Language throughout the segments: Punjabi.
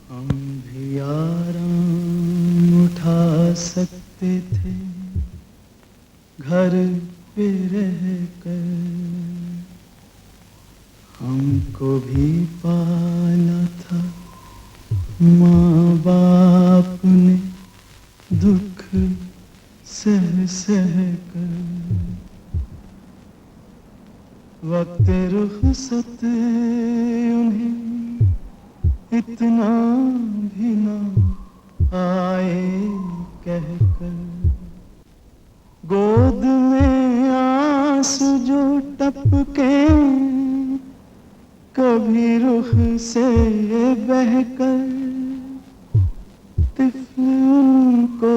हम भी आराम उठा सकते थे घर पे रह कर, हमको भी पाला था माँ बाप ने दुख सह सह कर। वक्त रुखसत उन्हें इतना भी ना आए कहकर, गोद में आंसू जो टपके कभी रुख से बहकर, तिफ़्ल उनको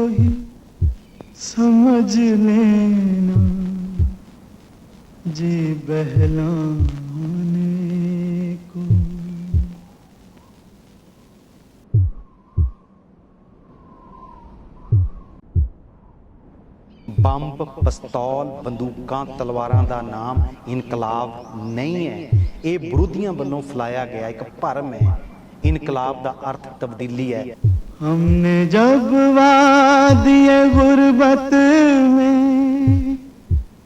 ही समझ लेना जी बहलाने को। ਬੰਬ, ਪਿਸਤੌਲ, ਬੰਦੂਕਾਂ, ਤਲਵਾਰਾਂ ਦਾ ਨਾਮ ਇਨਕਲਾਬ ਨਹੀਂ ਹੈ। ਇਹ ਵਿਰੋਧੀਆਂ ਵੱਲੋਂ ਫੈਲਾਇਆ ਗਿਆ ਇੱਕ ਭਰਮ ਹੈ। ਇਨਕਲਾਬ ਦਾ ਅਰਥ ਤਬਦੀਲੀ ਹੈ। हमने जब वादिए गुर्बत में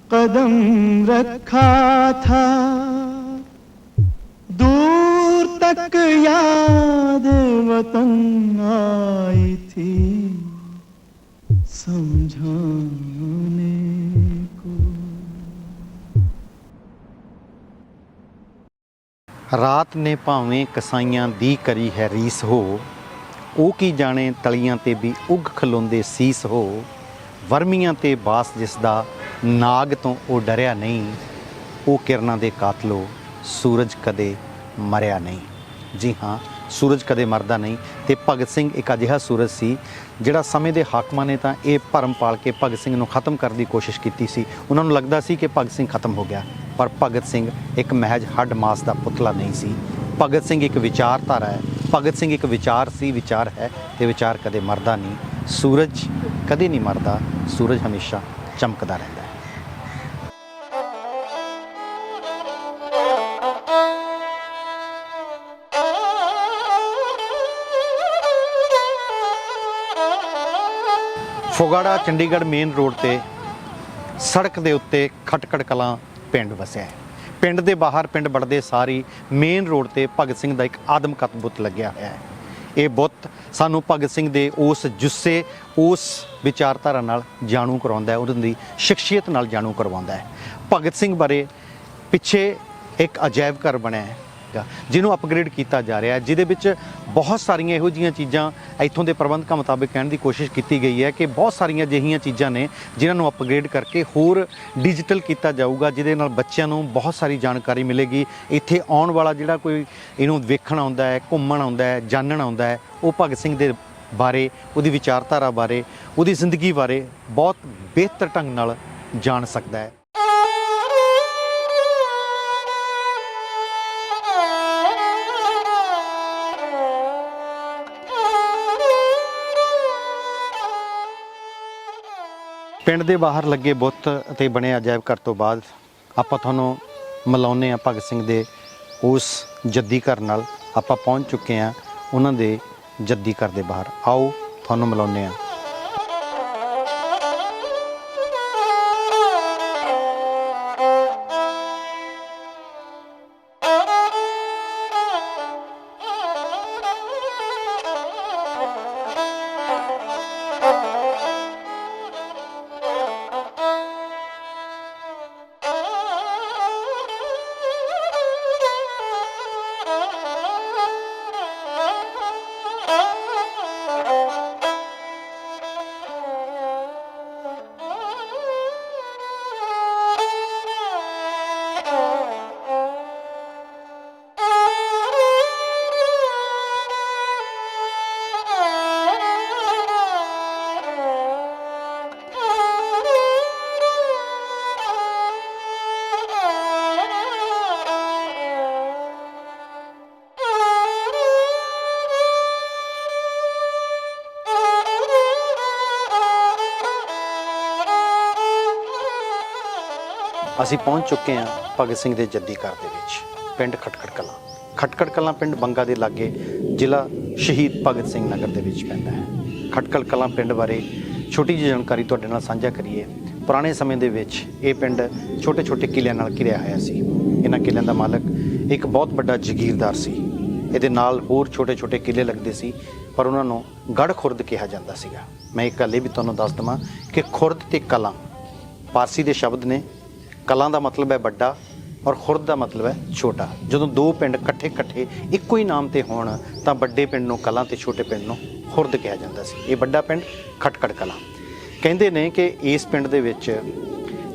कदम रखा था, दूर तक याद वतन आई थी समझाने को। ਰਾਤ ਨੇ ਭਾਵੇਂ ਕਸਾਈਆਂ ਦੀ ਕਰੀ ਹੈ ਰੀਸ ਹੋ, ਉਹ ਕੀ ਜਾਣੇ ਤਲੀਆਂ ਤੇ ਵੀ ਉੱਗ ਖਲੋਂਦੇ ਸੀਸ ਹੋ। ਵਰਮੀਆਂ ਤੇ ਬਾਸ ਜਿਸ ਦਾ ਨਾਗ ਤੋਂ ਉਹ ਡਰਿਆ ਨਹੀਂ, ਉਹ ਕਿਰਨਾਂ ਦੇ ਕਾਤਲੋ ਸੂਰਜ ਕਦੇ ਮਰਿਆ ਨਹੀਂ। ਜੀ ਹਾਂ, ਸੂਰਜ ਕਦੇ ਮਰਦਾ ਨਹੀਂ। ਤੇ ਭਗਤ ਸਿੰਘ ਇੱਕ ਅਜਿਹਾ ਸੂਰਜ ਸੀ ਜਿਹੜਾ ਸਮੇਂ ਦੇ ਹਾਕਮਾਂ ਨੇ ਤਾਂ ਇਹ ਭਰਮ ਪਾਲ ਕੇ ਭਗਤ ਸਿੰਘ ਨੂੰ ਖਤਮ ਕਰਨ ਦੀ ਕੋਸ਼ਿਸ਼ ਕੀਤੀ ਸੀ। ਉਹਨਾਂ ਨੂੰ ਲੱਗਦਾ ਸੀ ਕਿ ਭਗਤ ਸਿੰਘ ਖਤਮ ਹੋ ਗਿਆ, ਪਰ ਭਗਤ ਸਿੰਘ ਇੱਕ ਮਹਿਜ ਹੱਡ ਮਾਸ ਦਾ ਪੁਤਲਾ ਨਹੀਂ ਸੀ। ਭਗਤ ਸਿੰਘ ਇੱਕ ਵਿਚਾਰਧਾਰਾ ਹੈ। ਭਗਤ ਸਿੰਘ ਇੱਕ ਵਿਚਾਰ ਸੀ, ਵਿਚਾਰ ਹੈ, ਤੇ ਵਿਚਾਰ ਕਦੇ ਮਰਦਾ ਨਹੀਂ। ਸੂਰਜ ਕਦੇ ਨਹੀਂ ਮਰਦਾ, ਸੂਰਜ ਹਮੇਸ਼ਾ ਚਮਕਦਾ ਰਹਿੰਦਾ ਹੈ। ਫਗਵਾੜਾ ਚੰਡੀਗੜ੍ਹ ਮੇਨ ਰੋਡ ਤੇ ਸੜਕ ਦੇ ਉੱਤੇ ਖਟਕੜ ਕਲਾਂ ਪਿੰਡ ਵਸਿਆ ਹੈ। ਪਿੰਡ ਦੇ ਬਾਹਰ ਪਿੰਡ ਵੜਦੇ ਸਾਰੀ ਮੇਨ ਰੋਡ ਤੇ ਭਗਤ ਸਿੰਘ ਦਾ ਇੱਕ ਆਦਮਕਤ ਬੁੱਤ ਲੱਗਿਆ ਹੋਇਆ ਹੈ। ਇਹ ਬੁੱਤ ਸਾਨੂੰ ਭਗਤ ਸਿੰਘ ਦੇ ਉਸ ਜੁੱਸੇ, ਉਸ ਵਿਚਾਰਧਾਰਾ ਨਾਲ ਜਾਣੂ ਕਰਵਾਉਂਦਾ ਹੈ, ਉਹਨਾਂ ਦੀ ਸ਼ਖਸੀਅਤ ਨਾਲ ਜਾਣੂ ਕਰਵਾਉਂਦਾ ਹੈ। ਭਗਤ ਸਿੰਘ ਬਾਰੇ ਪਿੱਛੇ ਇੱਕ ਅਜਾਇਬ ਘਰ ਬਣਿਆ ਹੈ ਜਿਹਨੂੰ ਅਪਗ੍ਰੇਡ ਕੀਤਾ ਜਾ ਰਿਹਾ ਹੈ, ਜਿਹਦੇ ਵਿੱਚ ਬਹੁਤ ਸਾਰੀਆਂ ਇਹੋ ਜਿਹੀਆਂ ਚੀਜ਼ਾਂ ਇੱਥੋਂ ਦੇ ਪ੍ਰਬੰਧਕਾਂ ਮੁਤਾਬਿਕ ਕਹਿਣ ਦੀ ਕੋਸ਼ਿਸ਼ ਕੀਤੀ ਗਈ ਹੈ ਕਿ ਬਹੁਤ ਸਾਰੀਆਂ ਅਜਿਹੀਆਂ ਚੀਜ਼ਾਂ ਨੇ ਜਿਨ੍ਹਾਂ ਨੂੰ ਅਪਗ੍ਰੇਡ ਕਰਕੇ ਹੋਰ ਡਿਜੀਟਲ ਕੀਤਾ ਜਾਊਗਾ, ਜਿਹਦੇ ਨਾਲ ਬੱਚਿਆਂ ਨੂੰ ਬਹੁਤ ਸਾਰੀ ਜਾਣਕਾਰੀ ਮਿਲੇਗੀ। ਇੱਥੇ ਆਉਣ ਵਾਲਾ ਜਿਹੜਾ ਕੋਈ ਇਹਨੂੰ ਵੇਖਣ ਆਉਂਦਾ ਹੈ, ਘੁੰਮਣ ਆਉਂਦਾ ਹੈ, ਜਾਣਨ ਆਉਂਦਾ ਹੈ, ਉਹ ਭਗਤ ਸਿੰਘ ਦੇ ਬਾਰੇ, ਉਹਦੀ ਵਿਚਾਰਧਾਰਾ ਬਾਰੇ, ਉਹਦੀ ਜ਼ਿੰਦਗੀ ਬਾਰੇ ਬਹੁਤ ਬਿਹਤਰ ਢੰਗ ਨਾਲ ਜਾਣ ਸਕਦਾ ਹੈ। ਪਿੰਡ ਦੇ ਬਾਹਰ ਲੱਗੇ ਬੁੱਤ ਅਤੇ ਬਣੇ ਅਜਾਇਬ ਘਰ ਤੋਂ ਬਾਅਦ ਆਪਾਂ ਤੁਹਾਨੂੰ ਮਿਲਾਉਂਦੇ ਹਾਂ ਭਗਤ ਸਿੰਘ ਦੇ ਉਸ ਜੱਦੀ ਘਰ ਨਾਲ। ਆਪਾਂ ਪਹੁੰਚ ਚੁੱਕੇ ਹਾਂ ਉਹਨਾਂ ਦੇ ਜੱਦੀ ਘਰ ਦੇ ਬਾਹਰ। ਆਓ ਤੁਹਾਨੂੰ ਮਿਲਾਉਂਦੇ ਹਾਂ। ਅਸੀਂ ਪਹੁੰਚ ਚੁੱਕੇ ਹਾਂ ਭਗਤ ਸਿੰਘ ਦੇ ਜੱਦੀ ਘਰ ਦੇ ਵਿੱਚ, ਪਿੰਡ ਖਟਕੜ ਕਲਾਂ। ਖਟਕੜ ਕਲਾਂ ਪਿੰਡ ਬੰਗਾ ਦੇ ਲਾਗੇ ਜ਼ਿਲ੍ਹਾ ਸ਼ਹੀਦ ਭਗਤ ਸਿੰਘ ਨਗਰ ਦੇ ਵਿੱਚ ਪੈਂਦਾ ਹੈ। ਖਟਕੜ ਕਲਾਂ ਪਿੰਡ ਬਾਰੇ ਛੋਟੀ ਜਿਹੀ ਜਾਣਕਾਰੀ ਤੁਹਾਡੇ ਨਾਲ ਸਾਂਝਾ ਕਰੀਏ। ਪੁਰਾਣੇ ਸਮੇਂ ਦੇ ਵਿੱਚ ਇਹ ਪਿੰਡ ਛੋਟੇ-ਛੋਟੇ ਕਿਲਿਆਂ ਨਾਲ ਘਿਰਿਆ ਹੋਇਆ ਸੀ। ਇਹਨਾਂ ਕਿਲਿਆਂ ਦਾ ਮਾਲਕ ਇੱਕ ਬਹੁਤ ਵੱਡਾ ਜ਼ਗੀਰਦਾਰ ਸੀ। ਇਹਦੇ ਨਾਲ ਹੋਰ ਛੋਟੇ-ਛੋਟੇ ਕਿਲੇ ਲੱਗਦੇ ਸੀ, ਪਰ ਉਹਨਾਂ ਨੂੰ ਗੜ੍ਹ ਖੁਰਦ ਕਿਹਾ ਜਾਂਦਾ ਸੀਗਾ। ਮੈਂ ਇੱਕ ਗੱਲ ਇਹ ਵੀ ਤੁਹਾਨੂੰ ਦੱਸ ਦੇਵਾਂ ਕਿ ਖੁਰਦ ਤੇ ਕਲਾਂ ਪਾਰਸੀ ਦੇ ਸ਼ਬਦ ਨੇ। ਕਲਾਂ ਦਾ ਮਤਲਬ ਹੈ ਵੱਡਾ ਔਰ ਖੁਰਦ ਦਾ ਮਤਲਬ ਹੈ ਛੋਟਾ। ਜਦੋਂ ਦੋ ਪਿੰਡ ਇਕੱਠੇ ਇੱਕੋ ਹੀ ਨਾਮ ਤੇ ਹੋਣ ਤਾਂ ਵੱਡੇ ਪਿੰਡ ਨੂੰ ਕਲਾਂ ਤੇ ਛੋਟੇ ਪਿੰਡ ਨੂੰ ਖੁਰਦ ਕਿਹਾ ਜਾਂਦਾ ਸੀ। ਇਹ ਵੱਡਾ ਪਿੰਡ ਖਟਕੜ ਕਲਾਂ। ਕਹਿੰਦੇ ਨੇ ਕਿ ਇਸ ਪਿੰਡ ਦੇ ਵਿੱਚ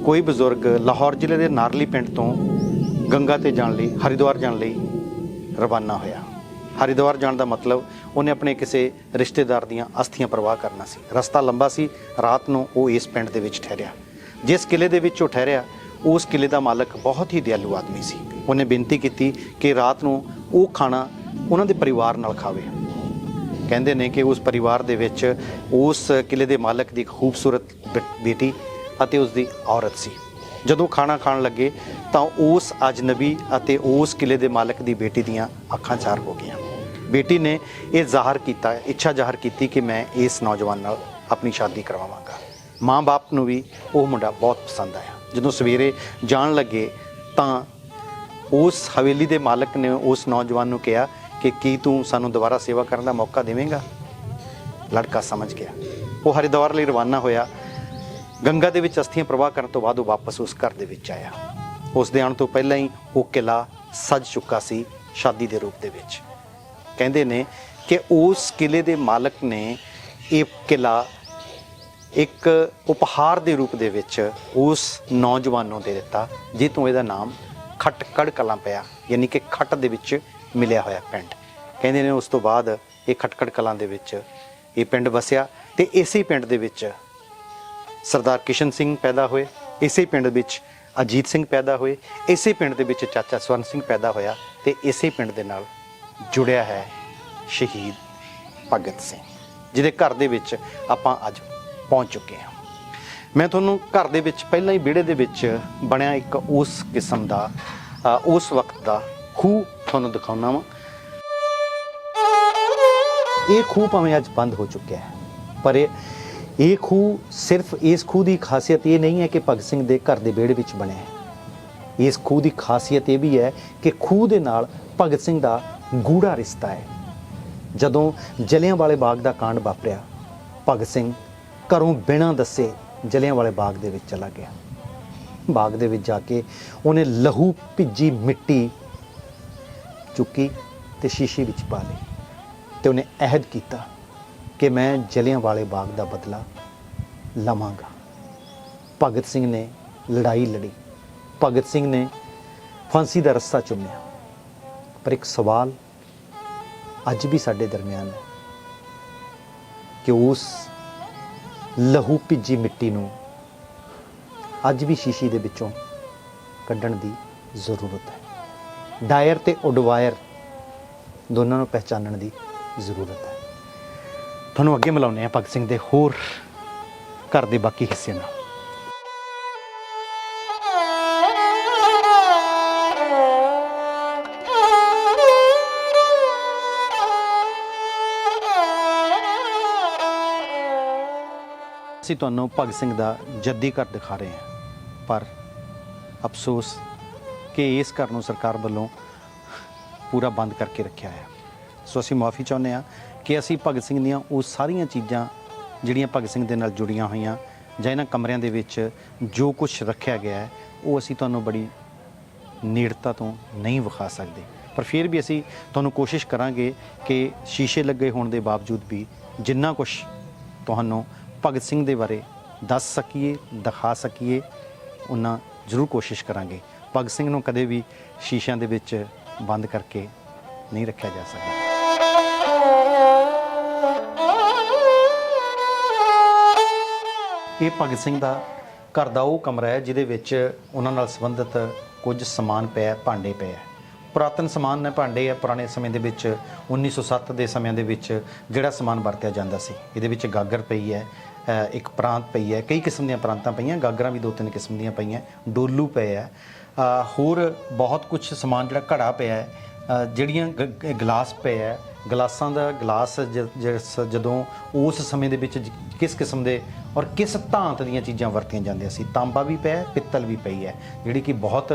ਕੋਈ ਬਜ਼ੁਰਗ ਲਾਹੌਰ ਜ਼ਿਲ੍ਹੇ ਦੇ ਨਾਰਲੀ ਪਿੰਡ ਤੋਂ ਗੰਗਾ ਤੇ ਜਾਣ ਲਈ, ਹਰਿਦੁਆਰ ਜਾਣ ਲਈ ਰਵਾਨਾ ਹੋਇਆ। ਹਰਿਦੁਆਰ ਜਾਣ ਦਾ ਮਤਲਬ ਉਹਨੇ ਆਪਣੇ ਕਿਸੇ ਰਿਸ਼ਤੇਦਾਰ ਦੀਆਂ ਅਸਥੀਆਂ ਪ੍ਰਵਾਹ ਕਰਨਾ ਸੀ। ਰਸਤਾ ਲੰਬਾ ਸੀ। ਰਾਤ ਨੂੰ ਉਹ ਇਸ ਪਿੰਡ ਦੇ ਵਿੱਚ ਠਹਿਰਿਆ। ਜਿਸ ਕਿਲੇ ਦੇ ਵਿੱਚ ਉਹ ਠਹਿਰਿਆ, ਉਸ ਕਿਲੇ ਦਾ ਮਾਲਕ ਬਹੁਤ ਹੀ ਦਿਆਲੂ ਆਦਮੀ ਸੀ। ਉਹਨੇ ਬੇਨਤੀ ਕੀਤੀ ਕਿ ਰਾਤ ਨੂੰ ਉਹ ਖਾਣਾ ਉਹਨਾਂ ਦੇ ਪਰਿਵਾਰ ਨਾਲ ਖਾਵੇ। ਕਹਿੰਦੇ ਨੇ ਕਿ ਉਸ ਪਰਿਵਾਰ ਦੇ ਵਿੱਚ ਉਸ ਕਿਲੇ ਦੇ ਮਾਲਕ ਦੀ ਇੱਕ ਖੂਬਸੂਰਤ ਬੇਟੀ ਅਤੇ ਉਸ ਦੀ ਔਰਤ ਸੀ। ਜਦੋਂ ਖਾਣਾ ਖਾਣ ਲੱਗੇ ਤਾਂ ਉਸ ਅਜਨਬੀ ਅਤੇ ਉਸ ਕਿਲੇ ਦੇ ਮਾਲਕ ਦੀ ਬੇਟੀ ਦੀਆਂ ਅੱਖਾਂ ਚਾਰ ਹੋ ਗਈਆਂ। ਬੇਟੀ ਨੇ ਇਹ ਇੱਛਾ ਜ਼ਾਹਰ ਕੀਤੀ ਕਿ ਮੈਂ ਇਸ ਨੌਜਵਾਨ ਨਾਲ ਆਪਣੀ ਸ਼ਾਦੀ ਕਰਵਾਵਾਂਗਾ। ਮਾਂ-ਬਾਪ ਨੂੰ ਵੀ ਉਹ ਮੁੰਡਾ ਬਹੁਤ ਪਸੰਦ ਆਇਆ। ਜਦੋਂ ਸਵੇਰੇ ਜਾਣ ਲੱਗੇ ਤਾਂ ਉਸ ਹਵੇਲੀ ਦੇ ਮਾਲਕ ਨੇ ਉਸ ਨੌਜਵਾਨ ਨੂੰ ਕਿਹਾ ਕਿ ਕੀ ਤੂੰ ਸਾਨੂੰ ਦੁਬਾਰਾ ਸੇਵਾ ਕਰਨ ਦਾ ਮੌਕਾ ਦੇਵੇਂਗਾ? ਲੜਕਾ ਸਮਝ ਗਿਆ। ਉਹ ਹਰਿਦੁਆਰ ਲਈ ਰਵਾਨਾ ਹੋਇਆ। ਗੰਗਾ ਦੇ ਵਿੱਚ ਅਸਥੀਆਂ ਪ੍ਰਵਾਹ ਕਰਨ ਤੋਂ ਬਾਅਦ ਉਹ ਵਾਪਸ ਉਸ ਘਰ ਦੇ ਵਿੱਚ ਆਇਆ। ਉਸ ਦੇ ਆਉਣ ਤੋਂ ਪਹਿਲਾਂ ਹੀ ਉਹ ਕਿਲਾ ਸਜ ਚੁੱਕਾ ਸੀ ਸ਼ਾਦੀ ਦੇ ਰੂਪ ਦੇ ਵਿੱਚ। ਕਹਿੰਦੇ ਨੇ ਕਿ ਉਸ ਕਿਲੇ ਦੇ ਮਾਲਕ ਨੇ ਇਹ ਕਿਲਾ ਇੱਕ ਉਪਹਾਰ ਦੇ ਰੂਪ ਦੇ ਵਿੱਚ ਉਸ ਨੌਜਵਾਨ ਨੂੰ ਦੇ ਦਿੱਤਾ, ਜਿਸ ਤੋਂ ਇਹਦਾ ਨਾਮ ਖਟਕੜ ਕਲਾਂ ਪਿਆ, ਯਾਨੀ ਕਿ ਖੱਟ ਦੇ ਵਿੱਚ ਮਿਲਿਆ ਹੋਇਆ ਪਿੰਡ। ਕਹਿੰਦੇ ਨੇ ਉਸ ਤੋਂ ਬਾਅਦ ਇਹ ਖਟਕੜ ਕਲਾਂ ਦੇ ਵਿੱਚ ਇਹ ਪਿੰਡ ਵਸਿਆ ਤੇ ਇਸੇ ਪਿੰਡ ਦੇ ਵਿੱਚ ਸਰਦਾਰ ਕਿਸ਼ਨ ਸਿੰਘ ਪੈਦਾ ਹੋਏ। ਇਸੇ ਪਿੰਡ ਵਿੱਚ ਅਜੀਤ ਸਿੰਘ ਪੈਦਾ ਹੋਏ। ਇਸੇ ਪਿੰਡ ਦੇ ਵਿੱਚ ਚਾਚਾ ਸਵਰਨ ਸਿੰਘ ਪੈਦਾ ਹੋਇਆ ਤੇ ਇਸੇ ਪਿੰਡ ਦੇ ਨਾਲ ਜੁੜਿਆ ਹੈ ਸ਼ਹੀਦ ਭਗਤ ਸਿੰਘ, ਜਿਹਦੇ ਘਰ ਦੇ ਵਿੱਚ ਆਪਾਂ ਅੱਜ ਪਹੁੰਚ ਚੁੱਕੇ ਹਾਂ। ਮੈਂ ਤੁਹਾਨੂੰ ਘਰ ਦੇ ਵਿੱਚ ਪਹਿਲਾਂ ਹੀ ਵਿਹੜੇ ਦੇ ਵਿੱਚ ਬਣਿਆ ਇੱਕ ਉਸ ਕਿਸਮ ਦਾ ਉਸ ਵਕਤ ਦਾ ਖੂਹ ਤੁਹਾਨੂੰ ਦਿਖਾਉਣਾ ਵਾ। ਇਹ ਖੂਹ ਭਾਵੇਂ ਅੱਜ ਬੰਦ ਹੋ ਚੁੱਕਿਆ ਹੈ, ਪਰ ਇਹ ਖੂਹ ਸਿਰਫ ਇਸ ਖੂਹ ਦੀ ਖਾਸੀਅਤ ਇਹ ਨਹੀਂ ਹੈ ਕਿ ਭਗਤ ਸਿੰਘ ਦੇ ਘਰ ਦੇ ਵਿਹੜੇ ਵਿੱਚ ਬਣਿਆ ਹੈ। ਇਸ ਖੂਹ ਦੀ ਖਾਸੀਅਤ ਇਹ ਵੀ ਹੈ ਕਿ ਖੂਹ ਦੇ ਨਾਲ ਭਗਤ ਸਿੰਘ ਦਾ ਗੂੜਾ ਰਿਸ਼ਤਾ ਹੈ। ਜਦੋਂ ਜਲਿਆਂਵਾਲੇ ਬਾਗ ਦਾ ਕਾਂਡ ਵਾਪਰਿਆ, ਭਗਤ ਸਿੰਘ ਘਰੋਂ ਬਿਨਾਂ ਦੱਸੇ ਜਲਿਆਂਵਾਲੇ ਬਾਗ ਦੇ ਵਿੱਚ ਚਲਾ ਗਿਆ। ਬਾਗ ਦੇ ਵਿੱਚ ਜਾ ਕੇ ਉਹਨੇ ਲਹੂ ਭਿੱਜੀ ਮਿੱਟੀ ਚੁੱਕੀ ਤੇ ਸ਼ੀਸ਼ੇ ਵਿੱਚ ਪਾ ਲਈ ਤੇ ਉਹਨੇ ਅਹਿਦ ਕੀਤਾ ਕਿ ਮੈਂ ਜਲਿਆਂਵਾਲੇ ਬਾਗ ਦਾ ਬਦਲਾ ਲਵਾਂਗਾ। ਭਗਤ ਸਿੰਘ ਨੇ ਲੜਾਈ ਲੜੀ। ਭਗਤ ਸਿੰਘ ਨੇ ਫਾਂਸੀ ਦਾ ਰੱਸਾ ਚੁੰਮਿਆ। ਪਰ ਇੱਕ ਸਵਾਲ ਅੱਜ ਵੀ ਸਾਡੇ ਦਰਮਿਆਨ ਹੈ ਕਿ ਉਸ ਲਹੂ ਭਿੱਜੀ ਮਿੱਟੀ ਨੂੰ ਅੱਜ ਵੀ ਸ਼ੀਸ਼ੀ ਦੇ ਵਿੱਚੋਂ ਕੱਢਣ ਦੀ ਜ਼ਰੂਰਤ ਹੈ। ਡਾਇਰ ਤੇ ਉਡਵਾਇਰ ਦੋਨਾਂ ਨੂੰ ਪਹਿਚਾਨਣ ਦੀ ਜ਼ਰੂਰਤ ਹੈ। ਤੁਹਾਨੂੰ ਅੱਗੇ ਮਿਲਾਉਂਦੇ ਹਾਂ ਭਗਤ ਸਿੰਘ ਦੇ ਹੋਰ ਘਰ ਦੇ ਬਾਕੀ ਹਿੱਸੇ ਨਾਲ। ਅਸੀਂ ਤੁਹਾਨੂੰ ਭਗਤ ਸਿੰਘ ਦਾ ਜੱਦੀ ਘਰ ਦਿਖਾ ਰਹੇ ਹਾਂ, ਪਰ ਅਫਸੋਸ ਕਿ ਇਸ ਘਰ ਨੂੰ ਸਰਕਾਰ ਵੱਲੋਂ ਪੂਰਾ ਬੰਦ ਕਰਕੇ ਰੱਖਿਆ ਹੈ। ਸੋ ਅਸੀਂ ਮਾਫੀ ਚਾਹੁੰਦੇ ਹਾਂ ਕਿ ਅਸੀਂ ਭਗਤ ਸਿੰਘ ਦੀਆਂ ਉਹ ਸਾਰੀਆਂ ਚੀਜ਼ਾਂ ਜਿਹੜੀਆਂ ਭਗਤ ਸਿੰਘ ਦੇ ਨਾਲ ਜੁੜੀਆਂ ਹੋਈਆਂ ਜਾਂ ਇਹਨਾਂ ਕਮਰਿਆਂ ਦੇ ਵਿੱਚ ਜੋ ਕੁਝ ਰੱਖਿਆ ਗਿਆ ਹੈ, ਉਹ ਅਸੀਂ ਤੁਹਾਨੂੰ ਬੜੀ ਨੇੜਤਾ ਤੋਂ ਨਹੀਂ ਵਿਖਾ ਸਕਦੇ। ਪਰ ਫਿਰ ਵੀ ਅਸੀਂ ਤੁਹਾਨੂੰ ਕੋਸ਼ਿਸ਼ ਕਰਾਂਗੇ ਕਿ ਸ਼ੀਸ਼ੇ ਲੱਗੇ ਹੋਣ ਦੇ ਬਾਵਜੂਦ ਵੀ ਜਿੰਨਾ ਕੁਝ ਤੁਹਾਨੂੰ ਭਗਤ ਸਿੰਘ ਦੇ ਬਾਰੇ ਦੱਸ ਸਕੀਏ, ਦਿਖਾ ਸਕੀਏ, ਉਹਨਾਂ ਜ਼ਰੂਰ ਕੋਸ਼ਿਸ਼ ਕਰਾਂਗੇ। ਭਗਤ ਸਿੰਘ ਨੂੰ ਕਦੇ ਵੀ ਸ਼ੀਸ਼ਿਆਂ ਦੇ ਵਿੱਚ ਬੰਦ ਕਰਕੇ ਨਹੀਂ ਰੱਖਿਆ ਜਾ ਸਕਦਾ। ਇਹ ਭਗਤ ਸਿੰਘ ਦਾ ਘਰ ਦਾ ਉਹ ਕਮਰਾ ਹੈ ਜਿਹਦੇ ਵਿੱਚ ਉਹਨਾਂ ਨਾਲ ਸੰਬੰਧਿਤ ਕੁਝ ਸਮਾਨ ਪਿਆ, ਭਾਂਡੇ ਪਏ ਹੈ। ਪੁਰਾਤਨ ਸਮਾਨ ਨੇ, ਭਾਂਡੇ ਆ। ਪੁਰਾਣੇ ਸਮੇਂ ਦੇ ਵਿੱਚ 1907 ਦੇ ਸਮਿਆਂ ਦੇ ਵਿੱਚ ਜਿਹੜਾ ਸਮਾਨ ਵਰਤਿਆ ਜਾਂਦਾ ਸੀ, ਇਹਦੇ ਵਿੱਚ ਗਾਗਰ ਪਈ ਹੈ, ਇੱਕ ਪ੍ਰਾਂਤ ਪਈ ਹੈ, ਕਈ ਕਿਸਮ ਦੀਆਂ ਪ੍ਰਾਂਤਾਂ ਪਈਆਂ, ਗਾਗਰਾਂ ਵੀ 2-3 ਕਿਸਮ ਦੀਆਂ ਪਈਆਂ, ਡੋਲੂ ਪਏ ਹੈ, ਹੋਰ ਬਹੁਤ ਕੁਝ ਸਮਾਨ ਜਿਹੜਾ ਘੜਾ ਪਿਆ ਹੈ, ਜਿਹੜੀਆਂ ਗਲਾਸ ਪਏ ਹੈ, ਗਲਾਸਾਂ ਦਾ ਗਲਾਸ ਜਦੋਂ ਉਸ ਸਮੇਂ ਦੇ ਵਿੱਚ ਕਿਸ ਕਿਸਮ ਦੇ ਔਰ ਕਿਸ ਧਾਤ ਦੀਆਂ ਚੀਜ਼ਾਂ ਵਰਤੀਆਂ ਜਾਂਦੀਆਂ ਸੀ। ਤਾਂਬਾ ਵੀ ਪਿਆ, ਪਿੱਤਲ ਵੀ ਪਈ ਹੈ, ਜਿਹੜੀ ਕਿ ਬਹੁਤ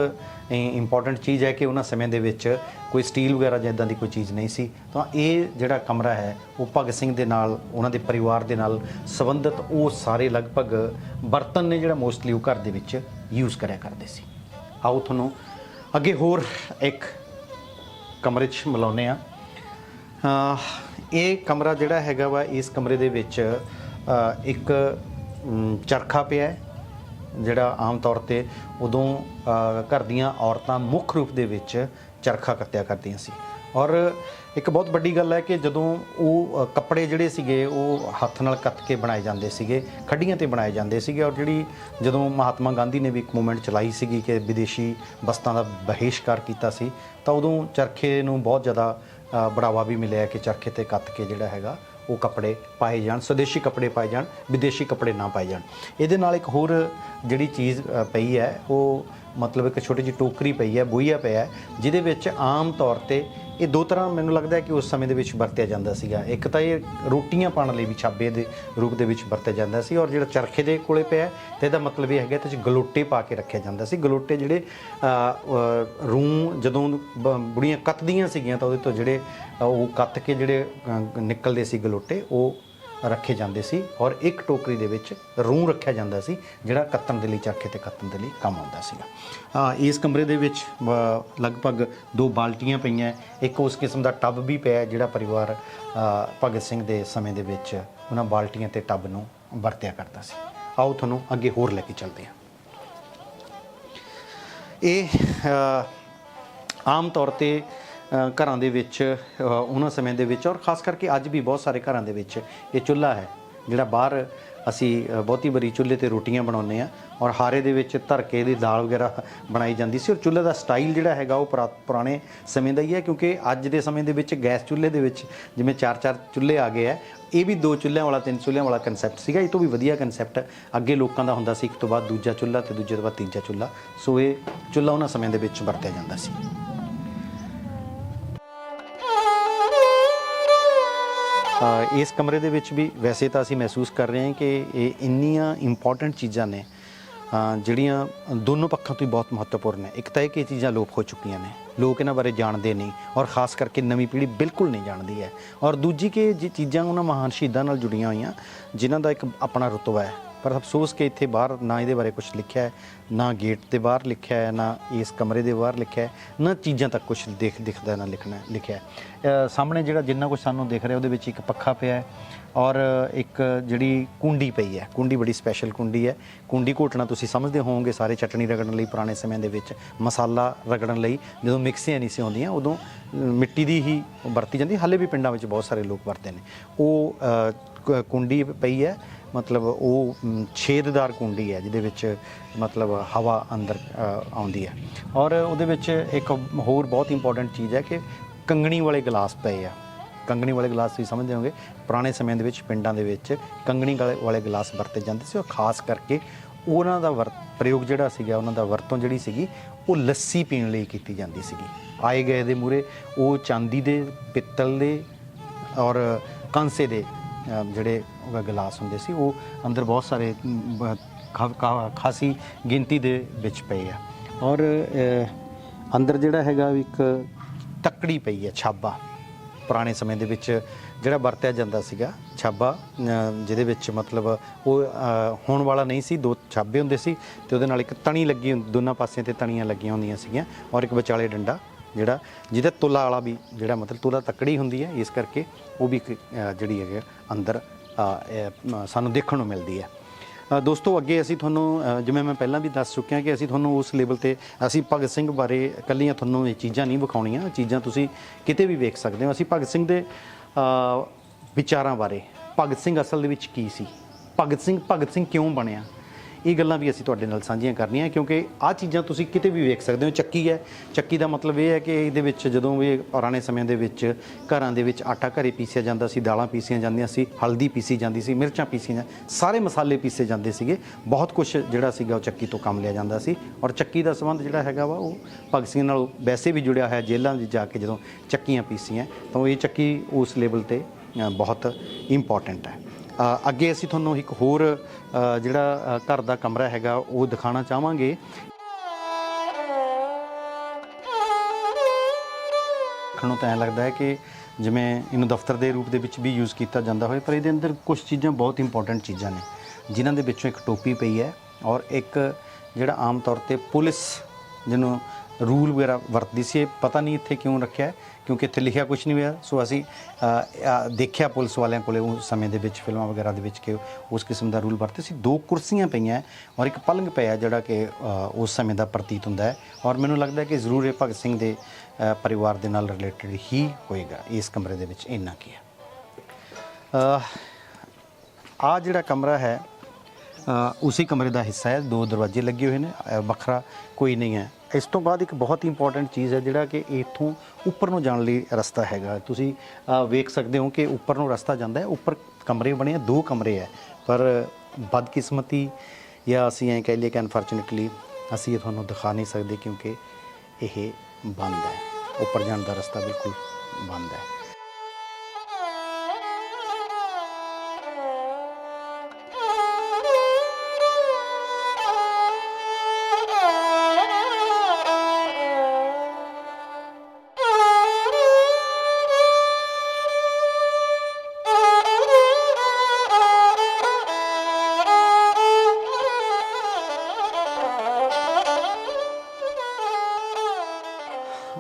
ਇੰਪੋਰਟੈਂਟ ਚੀਜ਼ ਹੈ ਕਿ ਉਹਨਾਂ ਸਮੇਂ ਦੇ ਵਿੱਚ ਕੋਈ ਸਟੀਲ ਵਗੈਰਾ ਜਾਂ ਇੱਦਾਂ ਦੀ ਕੋਈ ਚੀਜ਼ ਨਹੀਂ ਸੀ। ਤਾਂ ਇਹ ਜਿਹੜਾ ਕਮਰਾ ਹੈ ਉਹ ਭਗਤ ਸਿੰਘ ਦੇ ਨਾਲ, ਉਹਨਾਂ ਦੇ ਪਰਿਵਾਰ ਦੇ ਨਾਲ ਸੰਬੰਧਿਤ ਉਹ ਸਾਰੇ ਲਗਭਗ ਬਰਤਨ ਨੇ ਜਿਹੜਾ ਮੋਸਟਲੀ ਉਹ ਘਰ ਦੇ ਵਿੱਚ ਯੂਜ਼ ਕਰਿਆ ਕਰਦੇ ਸੀ। ਆਓ ਤੁਹਾਨੂੰ ਅੱਗੇ ਹੋਰ ਇੱਕ ਕਮਰੇ 'ਚ ਮਿਲਾਉਂਦੇ ਹਾਂ। ਇਹ ਕਮਰਾ ਜਿਹੜਾ ਹੈਗਾ ਵਾ, ਇਸ ਕਮਰੇ ਦੇ ਵਿੱਚ ਇੱਕ ਚਰਖਾ ਪਿਆ ਹੈ, ਜਿਹੜਾ ਆਮ ਤੌਰ ਤੇ ਉਦੋਂ ਘਰ ਦੀਆਂ ਔਰਤਾਂ ਮੁੱਖ ਰੂਪ ਦੇ ਵਿੱਚ ਚਰਖਾ ਕੱਤਿਆ ਕਰਦੀਆਂ ਸੀ। ਔਰ ਇੱਕ ਬਹੁਤ ਵੱਡੀ ਗੱਲ ਹੈ ਕਿ ਜਦੋਂ ਉਹ ਕੱਪੜੇ ਜਿਹੜੇ ਸੀਗੇ ਉਹ ਹੱਥ ਨਾਲ ਕੱਤ ਕੇ ਬਣਾਏ ਜਾਂਦੇ ਸੀਗੇ, ਖੱਡੀਆਂ ਤੇ ਬਣਾਏ ਜਾਂਦੇ ਸੀਗੇ। ਔਰ ਜਿਹੜੀ ਜਦੋਂ ਮਹਾਤਮਾ ਗਾਂਧੀ ਨੇ ਵੀ ਇੱਕ ਮੂਵਮੈਂਟ ਚਲਾਈ ਸੀਗੀ ਕਿ ਵਿਦੇਸ਼ੀ ਵਸਤਾਂ ਦਾ ਬਹਿਸ਼ਕਾਰ ਕੀਤਾ ਸੀ, ਤਾਂ ਉਦੋਂ ਚਰਖੇ ਨੂੰ ਬਹੁਤ ਜ਼ਿਆਦਾ ਬੜਾਵਾ ਵੀ ਮਿਲਿਆ ਕਿ ਚਰਖੇ ਤੇ ਕੱਤ ਕੇ ਜਿਹੜਾ ਹੈਗਾ ਉਹ ਕੱਪੜੇ ਪਾਏ ਜਾਣ, ਸਵਦੇਸ਼ੀ ਕੱਪੜੇ ਪਾਏ ਜਾਣ, ਵਿਦੇਸ਼ੀ ਕੱਪੜੇ ਨਾ ਪਾਏ ਜਾਣ। ਇਹਦੇ ਨਾਲ ਇੱਕ ਹੋਰ ਜਿਹੜੀ ਚੀਜ਼ ਪਈ ਹੈ, ਉਹ ਮਤਲਬ ਇੱਕ ਛੋਟੀ ਜਿਹੀ ਟੋਕਰੀ ਪਈ ਹੈ, ਬੋਈਆ ਪਿਆ ਹੈ, ਜਿਹਦੇ ਵਿੱਚ ਆਮ ਤੌਰ ਤੇ ਇਹ ਦੋ ਤਰ੍ਹਾਂ ਮੈਨੂੰ ਲੱਗਦਾ ਹੈ ਕਿ ਉਸ ਸਮੇਂ ਦੇ ਵਿੱਚ ਵਰਤਿਆ ਜਾਂਦਾ ਸੀਗਾ। ਇੱਕ ਤਾਂ ਇਹ ਰੋਟੀਆਂ ਪਾਉਣ ਲਈ ਵੀ ਛਾਬੇ ਦੇ ਰੂਪ ਦੇ ਵਿੱਚ ਵਰਤਿਆ ਜਾਂਦਾ ਸੀ, ਔਰ ਜਿਹੜਾ ਚਰਖੇ ਦੇ ਕੋਲੇ ਪਿਆ ਤੇ ਇਹਦਾ ਮਤਲਬ ਇਹ ਹੈਗਾ ਤੇ ਗਲੋਟੇ ਪਾ ਕੇ ਰੱਖਿਆ ਜਾਂਦਾ ਸੀ। ਗਲੋਟੇ ਜਿਹੜੇ ਰੂੰ ਜਦੋਂ ਬੁੜੀਆਂ ਕੱਤਦੀਆਂ ਸੀਗੀਆਂ ਤਾਂ ਉਹਦੇ ਤੋਂ ਜਿਹੜੇ ਉਹ ਕੱਤ ਕੇ ਜਿਹੜੇ ਨਿਕਲਦੇ ਸੀ ਗਲੋਟੇ, ਉਹ ਰੱਖੇ ਜਾਂਦੇ ਸੀ। ਔਰ ਇੱਕ ਟੋਕਰੀ ਦੇ ਵਿੱਚ ਰੂੰ ਰੱਖਿਆ ਜਾਂਦਾ ਸੀ, ਜਿਹੜਾ ਕੱਤਣ ਦੇ ਲਈ, ਚਰਖੇ ਤੇ ਕੱਤਣ ਦੇ ਲਈ ਕੰਮ ਆਉਂਦਾ ਸੀਗਾ। ਇਸ ਕਮਰੇ ਦੇ ਵਿੱਚ ਲਗਭਗ 2 ਬਾਲਟੀਆਂ ਪਈਆਂ, ਇੱਕ ਉਸ ਕਿਸਮ ਦਾ ਟੱਬ ਵੀ ਪਿਆ ਜਿਹੜਾ ਪਰਿਵਾਰ ਭਗਤ ਸਿੰਘ ਦੇ ਸਮੇਂ ਦੇ ਵਿੱਚ ਉਹਨਾਂ ਬਾਲਟੀਆਂ ਤੇ ਟੱਬ ਨੂੰ ਵਰਤਿਆ ਕਰਦਾ ਸੀ। ਆਓ ਤੁਹਾਨੂੰ ਅੱਗੇ ਹੋਰ ਲੈ ਕੇ ਚੱਲਦੇ ਹਾਂ। ਇਹ ਆਮ ਤੌਰ ਤੇ ਘਰਾਂ ਦੇ ਵਿੱਚ ਉਹਨਾਂ ਸਮੇਂ ਦੇ ਵਿੱਚ, ਔਰ ਖਾਸ ਕਰਕੇ ਅੱਜ ਵੀ ਬਹੁਤ ਸਾਰੇ ਘਰਾਂ ਦੇ ਵਿੱਚ ਇਹ ਚੁੱਲ੍ਹਾ ਹੈ ਜਿਹੜਾ ਬਾਹਰ ਅਸੀਂ ਬਹੁਤੀ ਵਾਰੀ ਚੁੱਲ੍ਹੇ ਤੇ ਰੋਟੀਆਂ ਬਣਾਉਂਦੇ ਹਾਂ, ਔਰ ਹਾਰੇ ਦੇ ਵਿੱਚ ਧਰ ਕੇ ਇਹਦੀ ਦਾਲ ਵਗੈਰਾ ਬਣਾਈ ਜਾਂਦੀ ਸੀ। ਔਰ ਚੁੱਲ੍ਹੇ ਦਾ ਸਟਾਈਲ ਜਿਹੜਾ ਹੈਗਾ ਉਹ ਪੁਰਾਣੇ ਸਮੇਂ ਦਾ ਹੀ ਹੈ, ਕਿਉਂਕਿ ਅੱਜ ਦੇ ਸਮੇਂ ਦੇ ਵਿੱਚ ਗੈਸ ਚੁੱਲ੍ਹੇ ਦੇ ਵਿੱਚ ਜਿਵੇਂ 4-4 ਚੁੱਲ੍ਹੇ ਆ ਗਏ ਹੈ, ਇਹ ਵੀ 2 ਚੁੱਲ੍ਹਿਆਂ ਵਾਲਾ 3 ਚੁੱਲ੍ਹਿਆਂ ਵਾਲਾ ਕਨਸੈਪਟ ਸੀਗਾ। ਇਹ ਤੋਂ ਵੀ ਵਧੀਆ ਕਨਸੈਪਟ ਅੱਗੇ ਲੋਕਾਂ ਦਾ ਹੁੰਦਾ ਸੀ, ਇੱਕ ਤੋਂ ਬਾਅਦ ਦੂਜਾ ਚੁੱਲ੍ਹਾ ਤੇ ਦੂਜੇ ਤੋਂ ਬਾਅਦ ਤੀਜਾ ਚੁੱਲ੍ਹਾ। ਸੋ ਇਹ ਚੁੱਲ੍ਹਾ ਉਹਨਾਂ ਸਮੇਂ ਦੇ ਵਿੱਚ ਵਰਤਿਆ ਜਾਂਦਾ ਸੀ। ਇਸ ਕਮਰੇ ਦੇ ਵਿੱਚ ਵੀ ਵੈਸੇ ਤਾਂ ਅਸੀਂ ਮਹਿਸੂਸ ਕਰ ਰਹੇ ਹਾਂ ਕਿ ਇਹ ਇੰਨੀਆਂ ਇੰਪੋਰਟੈਂਟ ਚੀਜ਼ਾਂ ਨੇ ਜਿਹੜੀਆਂ ਦੋਨੋਂ ਪੱਖਾਂ ਤੋਂ ਹੀ ਬਹੁਤ ਮਹੱਤਵਪੂਰਨ ਹੈ। ਇੱਕ ਤਾਂ ਇਹ ਕਿ ਇਹ ਚੀਜ਼ਾਂ ਲੋਪ ਹੋ ਚੁੱਕੀਆਂ ਨੇ, ਲੋਕ ਇਹਨਾਂ ਬਾਰੇ ਜਾਣਦੇ ਨਹੀਂ, ਔਰ ਖਾਸ ਕਰਕੇ ਨਵੀਂ ਪੀੜ੍ਹੀ ਬਿਲਕੁਲ ਨਹੀਂ ਜਾਣਦੀ ਹੈ। ਔਰ ਦੂਜੀ ਕਿ ਜੇ ਚੀਜ਼ਾਂ ਉਹਨਾਂ ਮਹਾਨ ਸ਼ਹੀਦਾਂ ਨਾਲ ਜੁੜੀਆਂ ਹੋਈਆਂ ਜਿਨ੍ਹਾਂ ਦਾ ਇੱਕ ਆਪਣਾ ਰੁਤਬਾ ਹੈ, ਪਰ ਅਫਸੋਸ ਕਿ ਇੱਥੇ ਬਾਹਰ ਨਾ ਇਹਦੇ ਬਾਰੇ ਕੁਝ ਲਿਖਿਆ ਹੈ, ਨਾ ਗੇਟ ਦੇ ਬਾਹਰ ਲਿਖਿਆ ਹੈ, ਨਾ ਇਸ ਕਮਰੇ ਦੇ ਬਾਹਰ ਲਿਖਿਆ ਹੈ, ਨਾ ਚੀਜ਼ਾਂ ਤੱਕ ਕੁਝ ਦਿਖਦਾ ਨਾ ਲਿਖਿਆ ਹੈ। ਸਾਹਮਣੇ ਜਿਹੜਾ ਜਿੰਨਾ ਕੁਝ ਸਾਨੂੰ ਦਿਖ ਰਿਹਾ ਉਹਦੇ ਵਿੱਚ ਇੱਕ ਪੱਖਾ ਪਿਆ ਹੈ, ਔਰ ਇੱਕ ਜਿਹੜੀ ਕੁੰਡੀ ਪਈ ਹੈ, ਕੁੰਡੀ ਬੜੀ ਸਪੈਸ਼ਲ ਕੁੰਡੀ ਹੈ। ਕੁੰਡੀ ਘੋਟਣਾ ਤੁਸੀਂ ਸਮਝਦੇ ਹੋਵੋਗੇ ਸਾਰੇ, ਚਟਣੀ ਰਗੜਨ ਲਈ ਪੁਰਾਣੇ ਸਮੇਂ ਦੇ ਵਿੱਚ, ਮਸਾਲਾ ਰਗੜਨ ਲਈ ਜਦੋਂ ਮਿਕਸੀਆਂ ਨਹੀਂ ਸੀ ਆਉਂਦੀਆਂ ਉਦੋਂ ਮਿੱਟੀ ਦੀ ਹੀ ਵਰਤੀ ਜਾਂਦੀ। ਹਾਲੇ ਵੀ ਪਿੰਡਾਂ ਵਿੱਚ ਬਹੁਤ ਸਾਰੇ ਲੋਕ ਵਰਤਦੇ ਨੇ। ਉਹ ਕੁੰਡੀ ਪਈ ਹੈ, ਮਤਲਬ ਉਹ ਛੇਦਦਾਰ ਕੁੰਡੀ ਹੈ ਜਿਹਦੇ ਵਿੱਚ ਮਤਲਬ ਹਵਾ ਅੰਦਰ ਆਉਂਦੀ ਹੈ। ਔਰ ਉਹਦੇ ਵਿੱਚ ਇੱਕ ਹੋਰ ਬਹੁਤ ਇੰਪੋਰਟੈਂਟ ਚੀਜ਼ ਹੈ ਕਿ ਕੰਗਣੀ ਵਾਲੇ ਗਲਾਸ ਪਏ ਆ। ਕੰਗਣੀ ਵਾਲੇ ਗਲਾਸ ਤੁਸੀਂ ਸਮਝਦੇ ਹੋਗੇ, ਪੁਰਾਣੇ ਸਮੇਂ ਦੇ ਵਿੱਚ ਪਿੰਡਾਂ ਦੇ ਵਿੱਚ ਕੰਗਣੀ ਵਾਲੇ ਗਲਾਸ ਵਰਤੇ ਜਾਂਦੇ ਸੀ। ਔਰ ਖਾਸ ਕਰਕੇ ਉਹਨਾਂ ਦਾ ਪ੍ਰਯੋਗ ਜਿਹੜਾ ਸੀਗਾ, ਉਹਨਾਂ ਦਾ ਵਰਤੋਂ ਜਿਹੜੀ ਸੀਗੀ ਉਹ ਲੱਸੀ ਪੀਣ ਲਈ ਕੀਤੀ ਜਾਂਦੀ ਸੀਗੀ। ਆਏ ਗਏ ਦੇ ਮੂਹਰੇ ਉਹ ਚਾਂਦੀ ਦੇ, ਪਿੱਤਲ ਦੇ ਔਰ ਕਾਂਸੇ ਦੇ ਜਿਹੜੇ ਗਲਾਸ ਹੁੰਦੇ ਸੀ, ਉਹ ਅੰਦਰ ਬਹੁਤ ਸਾਰੇ ਖਾਸੀ ਗਿਣਤੀ ਦੇ ਵਿੱਚ ਪਏ ਆ। ਔਰ ਅੰਦਰ ਜਿਹੜਾ ਹੈਗਾ ਇੱਕ ਤੱਕੜੀ ਪਈ ਹੈ, ਛਾਬਾ, ਪੁਰਾਣੇ ਸਮੇਂ ਦੇ ਵਿੱਚ ਜਿਹੜਾ ਵਰਤਿਆ ਜਾਂਦਾ ਸੀਗਾ ਛਾਬਾ, ਜਿਹਦੇ ਵਿੱਚ ਮਤਲਬ ਉਹ ਹੋਣ ਵਾਲਾ ਨਹੀਂ ਸੀ, 2 ਛਾਬੇ ਹੁੰਦੇ ਸੀ ਤੇ ਉਹਦੇ ਨਾਲ ਇੱਕ ਤਣੀ ਲੱਗੀ, ਦੋਨਾਂ ਪਾਸਿਆਂ ਤੇ ਤਣੀਆਂ ਲੱਗੀਆਂ ਹੁੰਦੀਆਂ ਸੀਗੀਆਂ, ਔਰ ਇੱਕ ਵਿਚਾਲੇ ਡੰਡਾ ਜਿਹੜਾ ਜਿਹਦਾ ਤੁਲਾ ਵਾਲਾ ਵੀ ਜਿਹੜਾ ਮਤਲਬ ਤੁਲਾ ਤੱਕੜੀ ਹੁੰਦੀ ਹੈ, ਇਸ ਕਰਕੇ ਉਹ ਵੀ ਜਿਹੜੀ ਹੈਗੀ ਅੰਦਰ ਸਾਨੂੰ ਦੇਖਣ ਨੂੰ ਮਿਲਦੀ ਹੈ। ਦੋਸਤੋ ਅੱਗੇ ਅਸੀਂ ਤੁਹਾਨੂੰ ਜਿਵੇਂ ਮੈਂ ਪਹਿਲਾਂ ਵੀ ਦੱਸ ਚੁੱਕਿਆ ਕਿ ਅਸੀਂ ਤੁਹਾਨੂੰ ਉਸ ਲੈਵਲ ਤੇ ਅਸੀਂ ਭਗਤ ਸਿੰਘ ਬਾਰੇ ਇਕੱਲੀਆਂ ਤੁਹਾਨੂੰ ਇਹ ਚੀਜ਼ਾਂ ਨਹੀਂ ਵਿਖਾਉਣੀਆਂ, ਚੀਜ਼ਾਂ ਤੁਸੀਂ ਕਿਤੇ ਵੀ ਵੇਖ ਸਕਦੇ ਹੋ। ਅਸੀਂ ਭਗਤ ਸਿੰਘ ਦੇ ਵਿਚਾਰਾਂ ਬਾਰੇ, ਭਗਤ ਸਿੰਘ ਅਸਲ ਦੇ ਵਿੱਚ ਕੀ ਸੀ, ਭਗਤ ਸਿੰਘ ਕਿਉਂ ਬਣਿਆ, ਇਹ ਗੱਲਾਂ ਵੀ ਅਸੀਂ ਤੁਹਾਡੇ ਨਾਲ ਸਾਂਝੀਆਂ ਕਰਨੀਆਂ, ਕਿਉਂਕਿ ਆਹ ਚੀਜ਼ਾਂ ਤੁਸੀਂ ਕਿਤੇ ਵੀ ਵੇਖ ਸਕਦੇ ਹੋ। ਚੱਕੀ ਹੈ, ਚੱਕੀ ਦਾ ਮਤਲਬ ਇਹ ਹੈ ਕਿ ਇਹਦੇ ਵਿੱਚ ਜਦੋਂ ਵੀ ਪੁਰਾਣੇ ਸਮੇਂ ਦੇ ਵਿੱਚ ਘਰਾਂ ਦੇ ਵਿੱਚ ਆਟਾ ਘਰੇ ਪੀਸਿਆ ਜਾਂਦਾ ਸੀ, ਦਾਲਾਂ ਪੀਸੀਆਂ ਜਾਂਦੀਆਂ ਸੀ, ਹਲਦੀ ਪੀਸੀ ਜਾਂਦੀ ਸੀ, ਮਿਰਚਾਂ ਪੀਸੀਆਂ, ਸਾਰੇ ਮਸਾਲੇ ਪੀਸੇ ਜਾਂਦੇ ਸੀਗੇ। ਬਹੁਤ ਕੁਝ ਜਿਹੜਾ ਸੀਗਾ ਉਹ ਚੱਕੀ ਤੋਂ ਕੰਮ ਲਿਆ ਜਾਂਦਾ ਸੀ। ਔਰ ਚੱਕੀ ਦਾ ਸੰਬੰਧ ਜਿਹੜਾ ਹੈਗਾ ਵਾ ਉਹ ਭਗਤ ਸਿੰਘ ਨਾਲ ਵੈਸੇ ਵੀ ਜੁੜਿਆ ਹੋਇਆ। ਜੇਲ੍ਹਾਂ 'ਚ ਜਾ ਕੇ ਜਦੋਂ ਚੱਕੀਆਂ ਪੀਸੀਆਂ ਤਾਂ ਇਹ ਚੱਕੀ ਉਸ ਲੈਵਲ ਤੇ ਬਹੁਤ ਇੰਪੋਰਟੈਂਟ ਹੈ। ਅੱਗੇ ਅਸੀਂ ਤੁਹਾਨੂੰ ਇੱਕ ਹੋਰ ਜਿਹੜਾ ਘਰ ਦਾ ਕਮਰਾ ਹੈਗਾ ਉਹ ਦਿਖਾਉਣਾ ਚਾਹਾਂਗੇ। ਦੇਖਣ ਨੂੰ ਤਾਂ ਐਂ ਲੱਗਦਾ ਹੈ ਕਿ ਜਿਵੇਂ ਇਹਨੂੰ ਦਫ਼ਤਰ ਦੇ ਰੂਪ ਦੇ ਵਿੱਚ ਵੀ ਯੂਜ਼ ਕੀਤਾ ਜਾਂਦਾ ਹੋਵੇ, ਪਰ ਇਹਦੇ ਅੰਦਰ ਕੁਝ ਚੀਜ਼ਾਂ ਬਹੁਤ ਇੰਪੋਰਟੈਂਟ ਚੀਜ਼ਾਂ ਨੇ, ਜਿਨ੍ਹਾਂ ਦੇ ਵਿੱਚੋਂ ਇੱਕ ਟੋਪੀ ਪਈ ਹੈ ਔਰ ਇੱਕ ਜਿਹੜਾ ਆਮ ਤੌਰ ਤੇ ਪੁਲਿਸ ਜਿਹਨੂੰ ਰੂਲ ਵਗੈਰਾ ਵਰਤਦੀ ਸੀ। ਇਹ ਪਤਾ ਨਹੀਂ ਇੱਥੇ ਕਿਉਂ ਰੱਖਿਆ, ਕਿਉਂਕਿ ਇੱਥੇ ਲਿਖਿਆ ਕੁਝ ਨਹੀਂ ਹੋਇਆ। ਸੋ ਅਸੀਂ ਦੇਖਿਆ ਪੁਲਿਸ ਵਾਲਿਆਂ ਕੋਲੇ ਉਸ ਸਮੇਂ ਦੇ ਵਿੱਚ ਫਿਲਮਾਂ ਵਗੈਰਾ ਦੇ ਵਿੱਚ ਕਿ ਉਸ ਕਿਸਮ ਦਾ ਰੂਲ ਵਰਤੇ ਸੀ। 2 ਕੁਰਸੀਆਂ ਪਈਆਂ ਔਰ ਇੱਕ ਪਲੰਗ ਪਿਆ ਜਿਹੜਾ ਕਿ ਉਸ ਸਮੇਂ ਦਾ ਪ੍ਰਤੀਤ ਹੁੰਦਾ ਹੈ। ਔਰ ਮੈਨੂੰ ਲੱਗਦਾ ਕਿ ਜ਼ਰੂਰ ਇਹ ਭਗਤ ਸਿੰਘ ਦੇ ਪਰਿਵਾਰ ਦੇ ਨਾਲ ਰਿਲੇਟਡ ਹੀ ਹੋਏਗਾ। ਇਸ ਕਮਰੇ ਦੇ ਵਿੱਚ ਇੰਨਾ ਕੀ ਹੈ। ਆਹ ਜਿਹੜਾ ਕਮਰਾ ਹੈ ਉਸੇ ਕਮਰੇ ਦਾ ਹਿੱਸਾ ਹੈ। 2 ਦਰਵਾਜ਼ੇ ਲੱਗੇ ਹੋਏ ਨੇ, ਵੱਖਰਾ ਕੋਈ ਨਹੀਂ ਹੈ। ਇਸ ਤੋਂ ਬਾਅਦ ਇੱਕ ਬਹੁਤ ਹੀ ਇੰਪੋਰਟੈਂਟ ਚੀਜ਼ ਹੈ ਜਿਹੜਾ ਕਿ ਇੱਥੋਂ ਉੱਪਰ ਨੂੰ ਜਾਣ ਲਈ ਰਸਤਾ ਹੈਗਾ। ਤੁਸੀਂ ਵੇਖ ਸਕਦੇ ਹੋ ਕਿ ਉੱਪਰ ਨੂੰ ਰਸਤਾ ਜਾਂਦਾ ਹੈ। ਉੱਪਰ ਕਮਰੇ ਬਣੇ 2 ਕਮਰੇ ਹੈ, ਪਰ ਬਦਕਿਸਮਤੀ ਜਾਂ ਅਸੀਂ ਐਂ ਕਹਿ ਲਈਏ ਕਿ ਅਨਫੋਰਚੂਨੇਟਲੀ ਅਸੀਂ ਇਹ ਤੁਹਾਨੂੰ ਦਿਖਾ ਨਹੀਂ ਸਕਦੇ, ਕਿਉਂਕਿ ਇਹ ਬੰਦ ਹੈ। ਉੱਪਰ ਜਾਣ ਦਾ ਰਸਤਾ ਬਿਲਕੁਲ ਬੰਦ ਹੈ।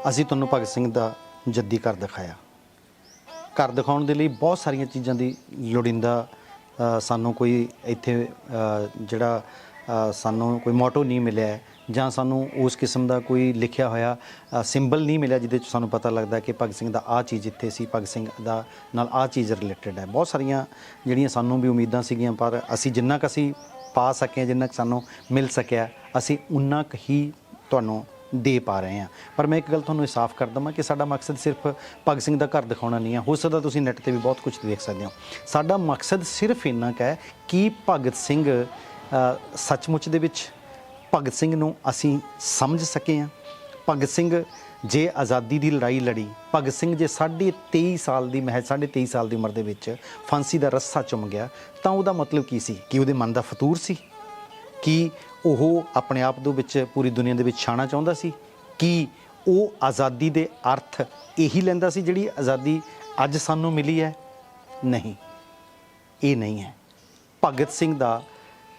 ਅਸੀਂ ਤੁਹਾਨੂੰ ਭਗਤ ਸਿੰਘ ਦਾ ਜੱਦੀ ਘਰ ਦਿਖਾਇਆ। ਘਰ ਦਿਖਾਉਣ ਦੇ ਲਈ ਬਹੁਤ ਸਾਰੀਆਂ ਚੀਜ਼ਾਂ ਦੀ ਲੋੜੀਂਦਾ ਸਾਨੂੰ ਕੋਈ ਇੱਥੇ ਜਿਹੜਾ ਸਾਨੂੰ ਕੋਈ ਮੋਟੋ ਨਹੀਂ ਮਿਲਿਆ ਹੈ, ਜਾਂ ਸਾਨੂੰ ਉਸ ਕਿਸਮ ਦਾ ਕੋਈ ਲਿਖਿਆ ਹੋਇਆ ਸਿੰਬਲ ਨਹੀਂ ਮਿਲਿਆ ਜਿਹਦੇ 'ਚ ਸਾਨੂੰ ਪਤਾ ਲੱਗਦਾ ਕਿ ਭਗਤ ਸਿੰਘ ਦਾ ਆਹ ਚੀਜ਼ ਇੱਥੇ ਸੀ, ਭਗਤ ਸਿੰਘ ਦਾ ਨਾਲ ਆਹ ਚੀਜ਼ ਰਿਲੇਟਡ ਹੈ। ਬਹੁਤ ਸਾਰੀਆਂ ਜਿਹੜੀਆਂ ਸਾਨੂੰ ਵੀ ਉਮੀਦਾਂ ਸੀਗੀਆਂ, ਪਰ ਅਸੀਂ ਜਿੰਨਾ ਕੁ ਅਸੀਂ ਪਾ ਸਕੇ, ਜਿੰਨਾ ਕੁ ਸਾਨੂੰ ਮਿਲ ਸਕਿਆ, ਅਸੀਂ ਉਨਾ ਕੁ ਹੀ ਤੁਹਾਨੂੰ ਦੇ ਪਾ ਰਹੇ ਹਾਂ। ਪਰ ਮੈਂ ਇੱਕ ਗੱਲ ਤੁਹਾਨੂੰ ਸਾਫ਼ ਕਰ ਦਵਾਂ ਕਿ ਸਾਡਾ ਮਕਸਦ ਸਿਰਫ ਭਗਤ ਸਿੰਘ ਦਾ ਘਰ ਦਿਖਾਉਣਾ ਨਹੀਂ ਹੈ। ਹੋ ਸਕਦਾ ਤੁਸੀਂ ਨੈੱਟ ਤੇ ਵੀ ਬਹੁਤ ਕੁਝ ਦੇਖ ਸਕਦੇ ਹੋ। ਸਾਡਾ ਮਕਸਦ ਸਿਰਫ ਇੰਨਾ ਕੁ ਹੈ ਕਿ ਭਗਤ ਸਿੰਘ ਸੱਚਮੁੱਚ ਦੇ ਵਿੱਚ ਭਗਤ ਸਿੰਘ ਨੂੰ ਅਸੀਂ ਸਮਝ ਸਕੇ ਹਾਂ। ਭਗਤ ਸਿੰਘ ਜੇ ਆਜ਼ਾਦੀ ਦੀ ਲੜਾਈ ਲੜੀ, ਭਗਤ ਸਿੰਘ ਜੇ 23.5 ਸਾਲ ਦੀ ਮਹਿਜ਼ 23.5 ਸਾਲ ਦੀ ਉਮਰ ਦੇ ਵਿੱਚ ਫਾਂਸੀ ਦਾ ਰੱਸਾ ਚੁੰਮ ਗਿਆ, ਤਾਂ ਉਹਦਾ ਮਤਲਬ ਕੀ ਸੀ? ਕਿ ਉਹਦੇ ਮਨ ਦਾ ਫਤੂਰ ਸੀ? ਕਿ ਉਹ ਆਪਣੇ ਆਪ ਦੇ ਵਿੱਚ ਪੂਰੀ ਦੁਨੀਆ ਦੇ ਵਿੱਚ ਛਾਣਾ ਚਾਹੁੰਦਾ ਸੀ? ਕਿ ਉਹ ਆਜ਼ਾਦੀ ਦੇ ਅਰਥ ਇਹੀ ਲੈਂਦਾ ਸੀ ਜਿਹੜੀ ਆਜ਼ਾਦੀ ਅੱਜ ਸਾਨੂੰ ਮਿਲੀ ਹੈ? ਨਹੀਂ, ਇਹ ਨਹੀਂ ਹੈ। ਭਗਤ ਸਿੰਘ ਦਾ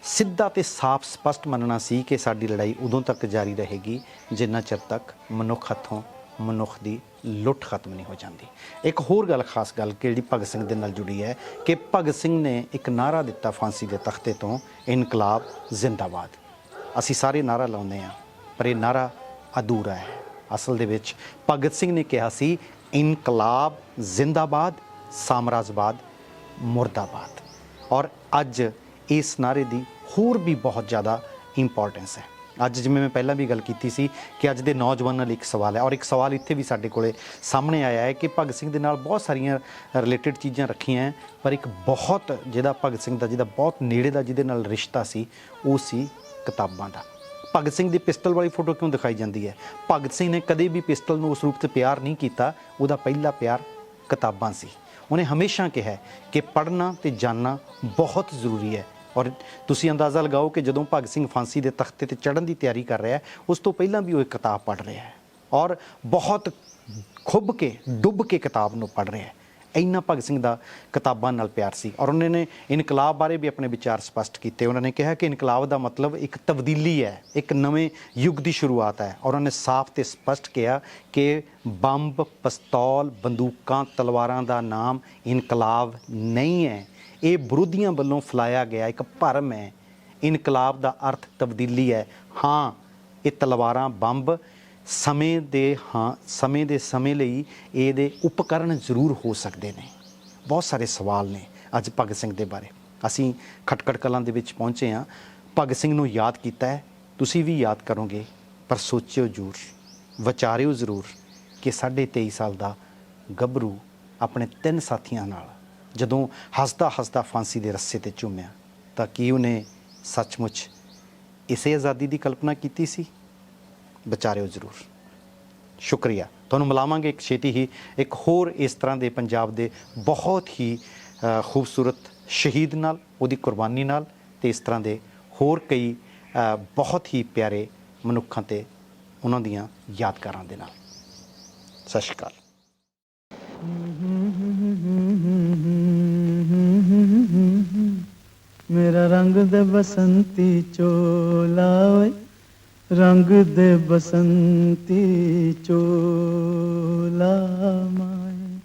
ਸਿੱਧਾ ਤੇ ਸਾਫ਼ ਸਪਸ਼ਟ ਮੰਨਣਾ ਸੀ ਕਿ ਸਾਡੀ ਲੜਾਈ ਉਦੋਂ ਤੱਕ ਜਾਰੀ ਰਹੇਗੀ ਜਿੰਨਾ ਚਿਰ ਤੱਕ ਮਨੁੱਖ ਹੱਥੋਂ ਮਨੁੱਖ ਦੀ ਲੁੱਟ ਖਤਮ ਨਹੀਂ ਹੋ ਜਾਂਦੀ। ਇੱਕ ਹੋਰ ਗੱਲ, ਖਾਸ ਗੱਲ ਜਿਹੜੀ ਭਗਤ ਸਿੰਘ ਦੇ ਨਾਲ ਜੁੜੀ ਹੈ ਕਿ ਭਗਤ ਸਿੰਘ ਨੇ ਇੱਕ ਨਾਅਰਾ ਦਿੱਤਾ ਫਾਂਸੀ ਦੇ ਤਖਤੇ ਤੋਂ, ਇਨਕਲਾਬ ਜ਼ਿੰਦਾਬਾਦ। ਅਸੀਂ ਸਾਰੇ ਨਾਅਰਾ ਲਾਉਂਦੇ ਹਾਂ, ਪਰ ਇਹ ਨਾਅਰਾ ਅਧੂਰਾ ਹੈ। ਅਸਲ ਦੇ ਵਿੱਚ ਭਗਤ ਸਿੰਘ ਨੇ ਕਿਹਾ ਸੀ ਇਨਕਲਾਬ ਜ਼ਿੰਦਾਬਾਦ, ਸਾਮਰਾਜਵਾਦ ਮੁਰਦਾਬਾਦ। ਔਰ ਅੱਜ ਇਸ ਨਾਅਰੇ ਦੀ ਹੋਰ ਵੀ ਬਹੁਤ ਜ਼ਿਆਦਾ ਇੰਪੋਰਟੈਂਸ ਹੈ। ਅੱਜ ਜਿਵੇਂ ਮੈਂ ਪਹਿਲਾਂ ਵੀ ਗੱਲ ਕੀਤੀ ਸੀ ਕਿ ਅੱਜ ਦੇ ਨੌਜਵਾਨਾਂ ਲਈ ਇੱਕ ਸਵਾਲ ਹੈ, ਔਰ ਇੱਕ ਸਵਾਲ ਇੱਥੇ ਵੀ ਸਾਡੇ ਕੋਲੇ ਸਾਹਮਣੇ ਆਇਆ ਹੈ ਕਿ ਭਗਤ ਸਿੰਘ ਦੇ ਨਾਲ ਬਹੁਤ ਸਾਰੀਆਂ ਰਿਲੇਟਡ ਚੀਜ਼ਾਂ ਰੱਖੀਆਂ ਹੈ, ਪਰ ਇੱਕ ਬਹੁਤ ਜਿਹੜਾ ਭਗਤ ਸਿੰਘ ਦਾ ਜਿਹਦਾ ਬਹੁਤ ਨੇੜੇ ਦਾ ਜਿਹਦੇ ਨਾਲ ਰਿਸ਼ਤਾ ਸੀ, ਉਹ ਸੀ ਕਿਤਾਬਾਂ ਦਾ। ਭਗਤ ਸਿੰਘ ਦੀ ਪਿਸਟਲ ਵਾਲੀ ਫੋਟੋ ਕਿਉਂ ਦਿਖਾਈ ਜਾਂਦੀ ਹੈ? ਭਗਤ ਸਿੰਘ ਨੇ ਕਦੇ ਵੀ ਪਿਸਟਲ ਨੂੰ ਉਸ ਰੂਪ 'ਚ ਪਿਆਰ ਨਹੀਂ ਕੀਤਾ। ਉਹਦਾ ਪਹਿਲਾ ਪਿਆਰ ਕਿਤਾਬਾਂ ਸੀ। ਉਹਨੇ ਹਮੇਸ਼ਾ ਕਿਹਾ ਕਿ ਪੜ੍ਹਨਾ ਤੇ ਜਾਣਨਾ ਬਹੁਤ ਜ਼ਰੂਰੀ ਹੈ। ਔਰ ਤੁਸੀਂ ਅੰਦਾਜ਼ਾ ਲਗਾਓ ਕਿ ਜਦੋਂ ਭਗਤ ਸਿੰਘ ਫਾਂਸੀ ਦੇ ਤਖਤੇ ਤੇ ਚੜ੍ਹਨ ਦੀ ਤਿਆਰੀ ਕਰ ਰਿਹਾ ਹੈ, ਉਸ ਤੋਂ ਪਹਿਲਾਂ ਵੀ ਉਹ ਇੱਕ ਕਿਤਾਬ ਪੜ੍ਹ ਰਿਹਾ ਹੈ, ਔਰ ਬਹੁਤ ਖੁੱਭ ਕੇ ਡੁੱਬ ਕੇ ਕਿਤਾਬ ਨੂੰ ਪੜ੍ਹ ਰਿਹਾ ਹੈ। ਇੰਨਾ ਭਗਤ ਸਿੰਘ ਦਾ ਕਿਤਾਬਾਂ ਨਾਲ ਪਿਆਰ ਸੀ। ਔਰ ਉਹਨਾਂ ਨੇ ਇਨਕਲਾਬ ਬਾਰੇ ਵੀ ਆਪਣੇ ਵਿਚਾਰ ਸਪਸ਼ਟ ਕੀਤੇ। ਉਹਨਾਂ ਨੇ ਕਿਹਾ ਕਿ ਇਨਕਲਾਬ ਦਾ ਮਤਲਬ ਇੱਕ ਤਬਦੀਲੀ ਹੈ, ਇੱਕ ਨਵੇਂ ਯੁੱਗ ਦੀ ਸ਼ੁਰੂਆਤ ਹੈ। ਔਰ ਉਹਨਾਂ ਨੇ ਸਾਫ਼ ਤੇ ਸਪਸ਼ਟ ਕਿਹਾ ਕਿ ਬੰਬ, ਪਿਸਤੌਲ, ਬੰਦੂਕਾਂ, ਤਲਵਾਰਾਂ ਦਾ ਨਾਮ ਇਨਕਲਾਬ ਨਹੀਂ ਹੈ। ਇਹ ਵਿਰੋਧੀਆਂ ਵੱਲੋਂ ਫੈਲਾਇਆ ਗਿਆ ਇੱਕ ਭਰਮ ਹੈ। ਇਨਕਲਾਬ ਦਾ ਅਰਥ ਤਬਦੀਲੀ ਹੈ। ਹਾਂ, ਇਹ ਤਲਵਾਰਾਂ, ਬੰਬ ਸਮੇਂ ਦੇ ਸਮੇਂ ਲਈ ਇਹਦੇ ਉਪਕਰਨ ਜ਼ਰੂਰ ਹੋ ਸਕਦੇ ਨੇ। ਬਹੁਤ ਸਾਰੇ ਸਵਾਲ ਨੇ ਅੱਜ ਭਗਤ ਸਿੰਘ ਦੇ ਬਾਰੇ। ਅਸੀਂ ਖਟਕੜ ਕਲਾਂ ਦੇ ਵਿੱਚ ਪਹੁੰਚੇ ਹਾਂ। ਭਗਤ ਸਿੰਘ ਨੂੰ ਯਾਦ ਕੀਤਾ ਹੈ, ਤੁਸੀਂ ਵੀ ਯਾਦ ਕਰੋਗੇ, ਪਰ ਸੋਚਿਓ ਜ਼ਰੂਰ, ਵਿਚਾਰਿਓ ਜ਼ਰੂਰ ਕਿ 23.5 ਸਾਲ ਦਾ ਗੱਭਰੂ ਆਪਣੇ 3 ਸਾਥੀਆਂ ਨਾਲ ਜਦੋਂ ਹੱਸਦਾ ਹੱਸਦਾ ਫਾਂਸੀ ਦੇ ਰੱਸੇ ਤੇ ਝੂਮਿਆ ਤਾਂ ਕੀ ਉਹਨੇ ਸੱਚਮੁੱਚ ਇਸੇ ਆਜ਼ਾਦੀ ਦੀ ਕਲਪਨਾ ਕੀਤੀ ਸੀ? ਵਿਚਾਰਿਓ ਜ਼ਰੂਰ। ਸ਼ੁਕਰੀਆ। ਤੁਹਾਨੂੰ ਮਿਲਾਵਾਂਗੇ ਇੱਕ ਛੇਤੀ ਹੀ ਇੱਕ ਹੋਰ ਇਸ ਤਰ੍ਹਾਂ ਦੇ ਪੰਜਾਬ ਦੇ ਬਹੁਤ ਹੀ ਖੂਬਸੂਰਤ ਸ਼ਹੀਦ ਨਾਲ, ਉਹਦੀ ਕੁਰਬਾਨੀ ਨਾਲ, ਤੇ ਇਸ ਤਰ੍ਹਾਂ ਦੇ ਹੋਰ ਕਈ ਬਹੁਤ ਹੀ ਪਿਆਰੇ ਮਨੁੱਖਾਂ ਤੇ ਉਹਨਾਂ ਦੀਆਂ ਯਾਦਗਾਰਾਂ ਦੇ ਨਾਲ। ਸਤਿ ਸ਼੍ਰੀ ਅਕਾਲ। ਮੇਰਾ ਰੰਗ ਦੇ ਬਸੰਤੀ ਚੋਲਾ ਓਏ, ਰੰਗ ਦੇ ਬਸੰਤੀ ਚੋਲਾ ਮਾਏ